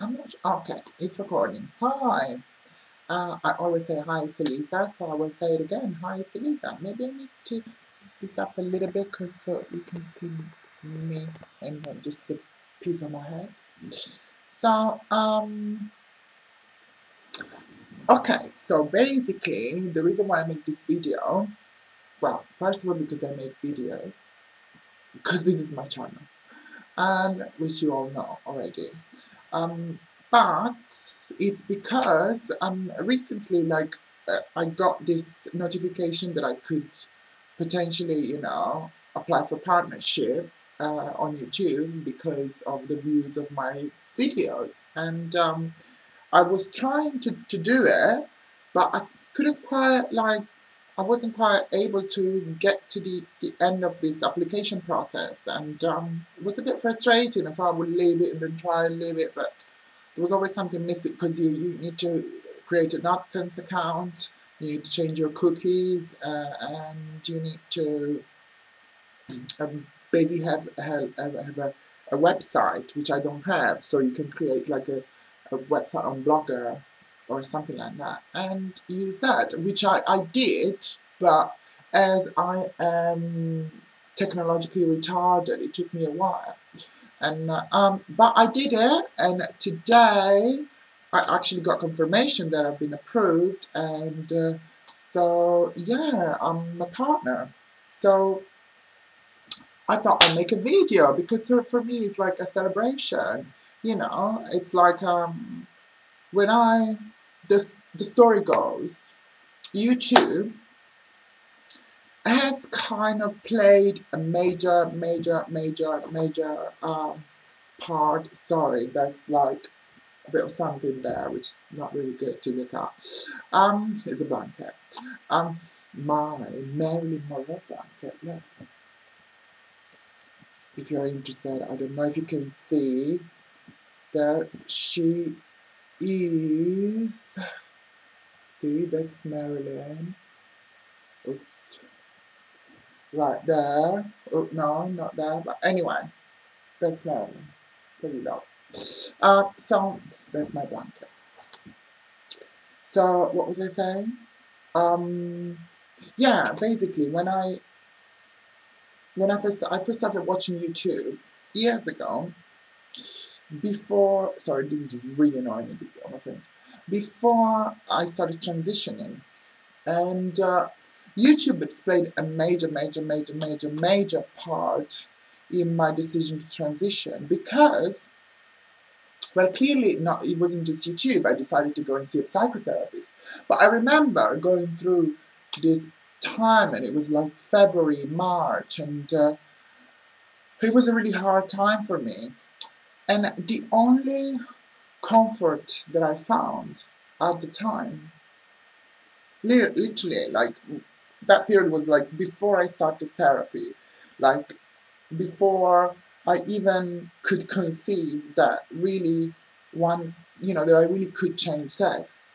I'm not sure. Okay, it's recording. Hi. I always say hi to Lisa, so I will say it again. Hi to Lisa. Maybe I need to this up a little bit because so you can see me and not just the piece of my head. So, okay. So basically, the reason why I make this video, well, first of all, because I make videos, because this is my channel, and which you all know already. Um, but it's because recently, like, I got this notification that I could potentially, apply for partnership on YouTube because of the views of my videos. And I was trying to do it, but I couldn't quite, like, I wasn't quite able to get to the end of this application process, and it was a bit frustrating if I would leave it and then try and leave it, but there was always something missing because you need to create an AdSense account, you need to change your cookies, and you need to basically have a website, which I don't have, so you can create like a website on Blogger or something like that and use that, which I did, but as I am technologically retarded, it took me a while. And but I did it, and today I actually got confirmation that I've been approved, and so yeah, I'm a partner. So I thought I'd make a video because for me it's like a celebration. It's like when the story goes, YouTube has kind of played a major part. Sorry, that's like a bit of something there, which is not really good to look at. It's a blanket. My Marilyn Monroe blanket. Yeah. If you're interested, I don't know if you can see. There she is. See, that's Marilyn. Oops. Right there. Oh, no, not there. But anyway, that's Marilyn. Pretty low. So that's my blanket. So what was I saying? Yeah, basically when I first started watching YouTube years ago, before, sorry, this is really annoying me, my friend. Before I started transitioning, and YouTube has played a major part in my decision to transition because, well, clearly it wasn't just YouTube. I decided to go and see a psychotherapist. But I remember going through this time, and it was like February, March, and it was a really hard time for me. And the only comfort that I found at the time, literally, like, that period was like before I started therapy, like before I even could conceive that really that I really could change sex.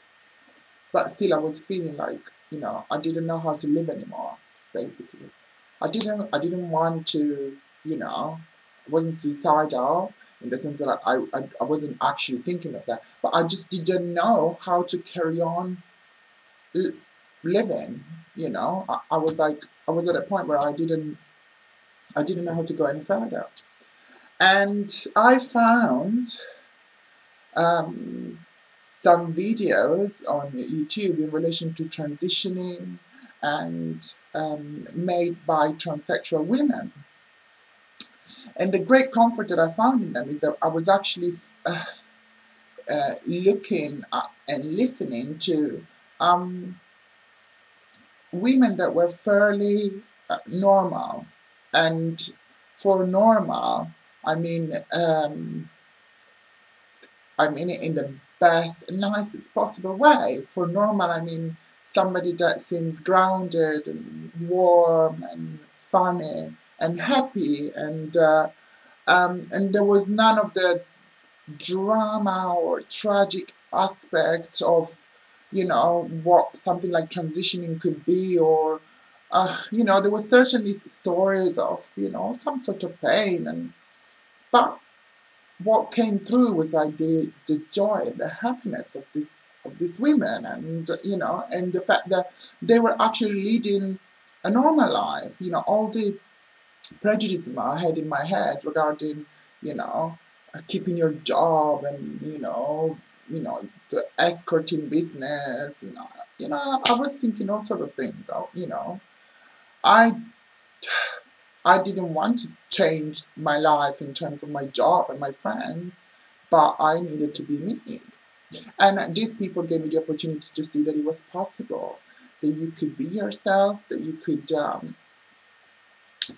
But still I was feeling like, I didn't know how to live anymore, basically. I didn't want to, I wasn't suicidal in the sense that I wasn't actually thinking of that, but I just didn't know how to carry on living, I was at a point where I didn't know how to go any further. And I found some videos on YouTube in relation to transitioning and made by transsexual women. And the great comfort that I found in them is that I was actually looking at and listening to women that were fairly normal. And for normal, I mean it in the best, nicest possible way. For normal, I mean somebody that seems grounded and warm and funny and happy, and there was none of the drama or tragic aspect of, what something like transitioning could be, or there were certainly stories of, some sort of pain, but what came through was like the joy and the happiness of these women, and and the fact that they were actually leading a normal life. All the prejudice I had in my head regarding, you know, keeping your job and the escorting business, and I was thinking all sort of things. I I didn't want to change my life in terms of my job and my friends, but I needed to be me. And these people gave me the opportunity to see that it was possible, that you could be yourself, that you could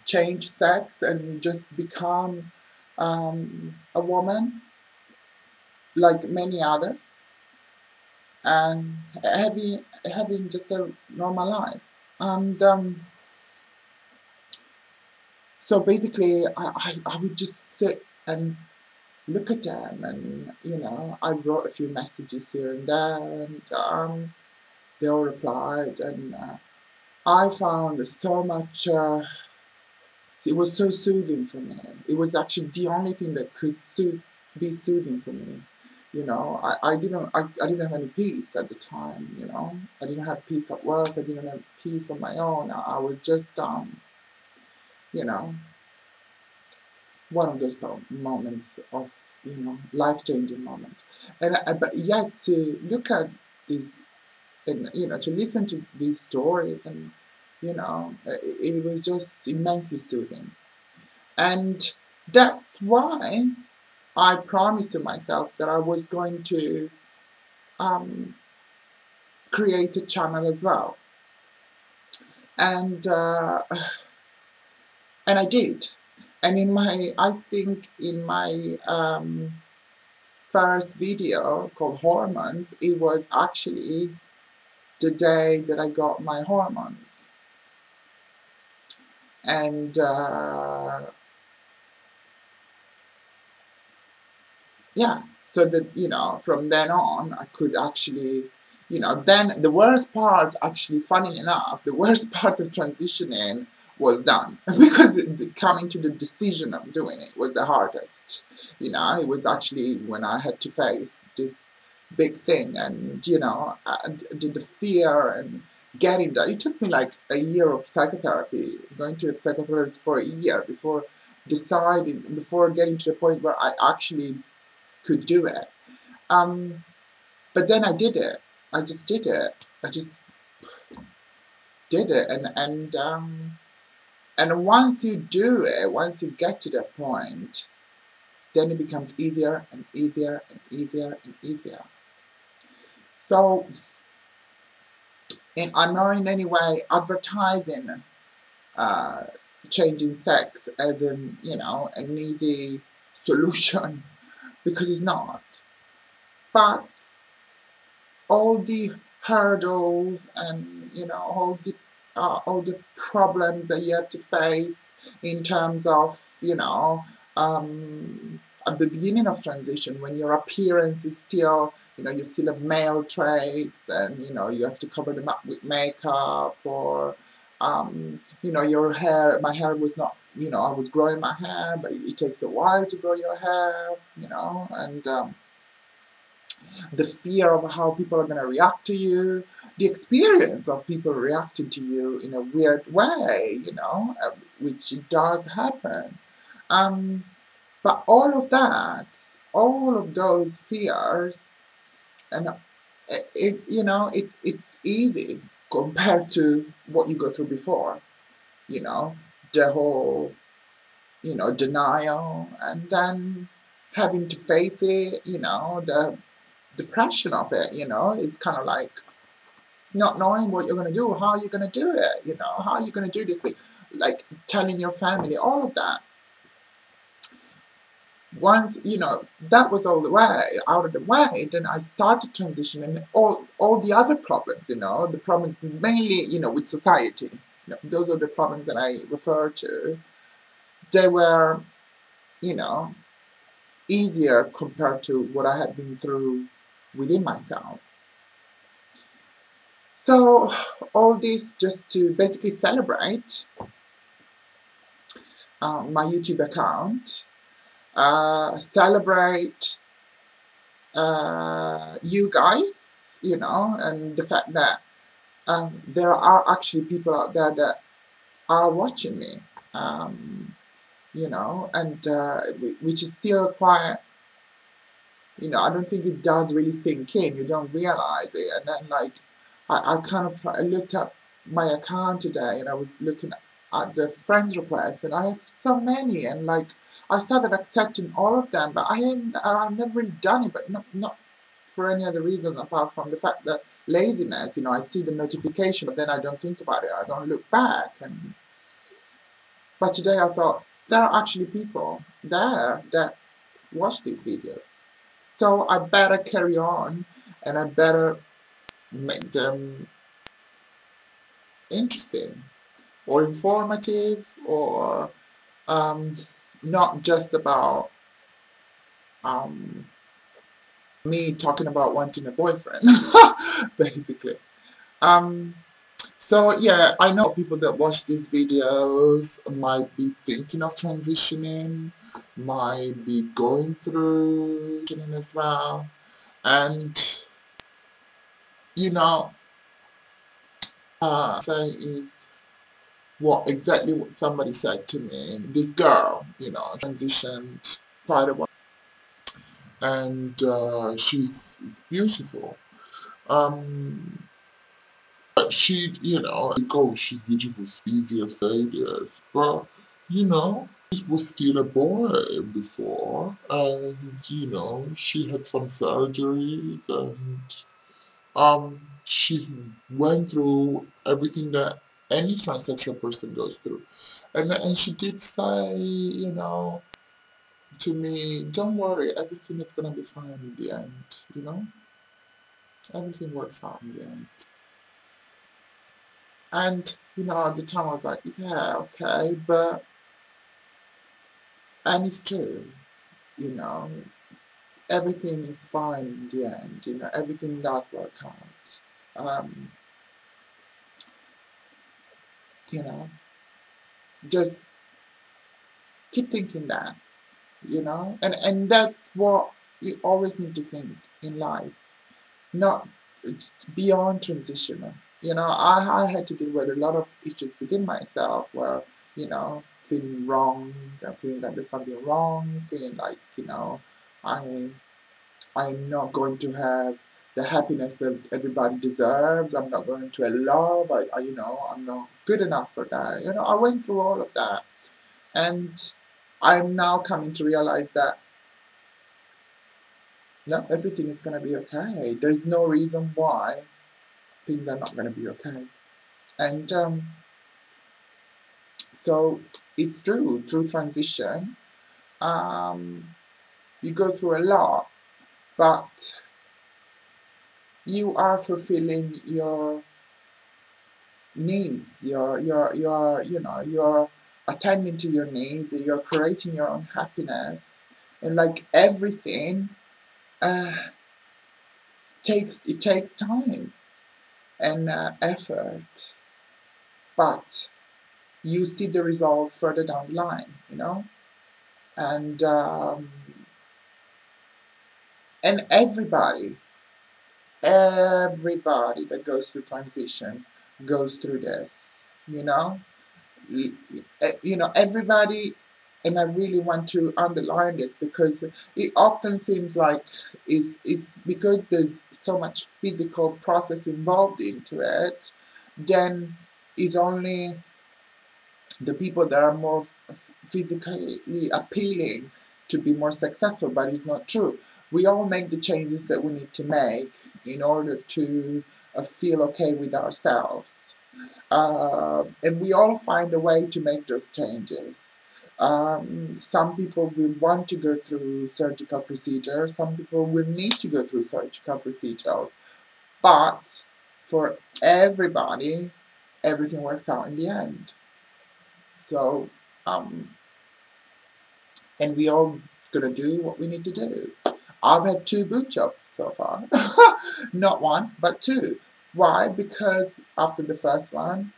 change sex and just become a woman like many others, and having just a normal life. And so basically, I would just sit and look at them, and I wrote a few messages here and there, and they all replied, and I found so much. It was so soothing for me. It was actually the only thing that could be soothing for me. I didn't have any peace at the time. I didn't have peace at work. I didn't have peace on my own. I was just you know one of those moments of life-changing moments. And but yet to look at these, and to listen to these stories, and it was just immensely soothing. And that's why I promised to myself that I was going to um, create a channel as well. And I did. And I think in my first video called Hormones, it was actually the day that I got my hormones. And yeah, so that, from then on, I could actually, then the worst part, actually, funny enough, the worst part of transitioning was done, because coming to the decision of doing it was the hardest. It was actually when I had to face this big thing, and, the fear and getting that. It took me like a year of psychotherapy, going to a psychotherapist for a year before getting to the point where I actually could do it. But then I did it. I just did it. I just did it. And once you do it, once you get to that point, then it becomes easier and easier and easier and easier. So, I'm not in any way advertising changing sex as an easy solution, because it's not. But all the hurdles and all the problems that you have to face in terms of at the beginning of transition, when your appearance is still you still have male traits, and you have to cover them up with makeup, or your hair. My hair was not, I was growing my hair, but it takes a while to grow your hair, and the fear of how people are going to react to you, the experience of people reacting to you in a weird way, which does happen. But all of that, all of those fears, and it's easy compared to what you go through before, the whole, denial, and then having to face it, the depression of it, it's kind of like not knowing what you're going to do, how you're going to do it, how you're going to do this thing, like telling your family, all of that. Once, that was all the way, out of the way, then I started transitioning all the other problems, the problems mainly, with society. Those are the problems that I refer to. They were, easier compared to what I had been through within myself. So all this just to basically celebrate my YouTube account, celebrate you guys, and the fact that there are actually people out there that are watching me, and which is still quite, I don't think it does really sink in. You don't realize it. And then, like, I looked at my account today and I was looking at the friends requests, and I have so many, and like, I started accepting all of them, but I've never really done it, but not for any other reason apart from the fact that laziness, I see the notification, but then I don't think about it. I don't look back. But today I thought, there are actually people there that watch these videos. So I better carry on, and I better make them interesting or informative, or um, not just about um, me talking about wanting a boyfriend, basically. Um, so yeah, I know people that watch these videos might be thinking of transitioning, might be going through transitioning as well, and you know, say is exactly what somebody said to me. This girl, transitioned quite a while, and she's beautiful. Um, but she, like, oh, she's beautiful, it's easier failures, but she was still a boy before, and she had some surgeries, and she went through everything that any transsexual person goes through. And she did say, to me, don't worry, everything is gonna be fine in the end, Everything works out in the end. And, at the time I was like, yeah, okay, and it's true, you know, everything is fine in the end, everything does work out. Um, you know, just keep thinking that, and that's what you always need to think in life, not beyond transitional. I had to deal with a lot of issues within myself where, feeling wrong, feeling that there's something wrong, feeling like, I I'm not going to have the happiness that everybody deserves. I'm not going to have love. I'm not good enough for that. I went through all of that, and I'm now coming to realize that no, everything is going to be okay. There's no reason why things are not going to be okay. And so it's true, through transition, you go through a lot, but you are fulfilling your needs, you're attending to your needs, you're creating your own happiness, and like everything, uh, takes time and effort, but you see the results further down the line, and everybody that goes through transition goes through this, you know everybody. And I really want to underline this because it often seems like it's because there's so much physical process involved into it, then it's only the people that are more physically appealing to be more successful, but it's not true. We all make the changes that we need to make in order to feel okay with ourselves. And we all find a way to make those changes. Some people will want to go through surgical procedures, some people will need to go through surgical procedures, but for everybody, everything works out in the end. So, and we all gonna do what we need to do. I've had 2 boot jobs so far. Not one, but 2. Why? Because after the first one,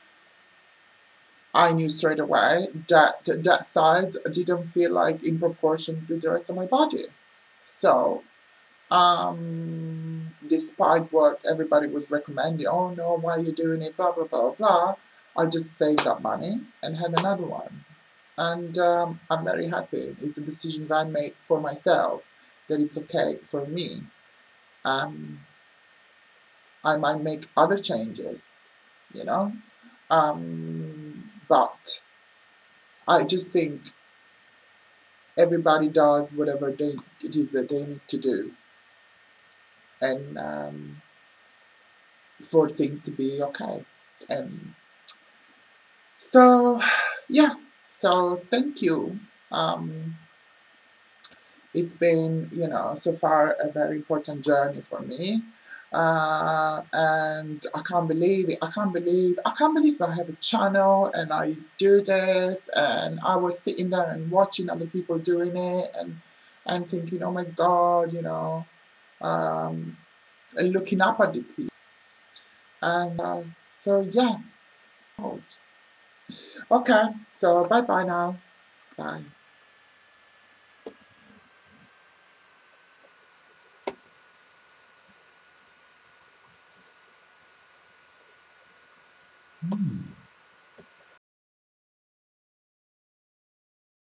I knew straight away that that size didn't feel like in proportion to the rest of my body. So, despite what everybody was recommending, oh no, why are you doing it, blah, blah, blah, blah, I just saved that money and had another one. And I'm very happy. It's a decision that I made for myself, that it's okay for me. Um, I might make other changes, you know, but I just think everybody does whatever it is that they need to do, and for things to be okay. And so, yeah. So thank you. Um, it's been, so far a very important journey for me. And I can't believe it. I can't believe I have a channel and I do this. And I was sitting there and watching other people doing it and thinking, oh my God, and looking up at these people. And so, yeah. Okay. So, bye bye now. Bye.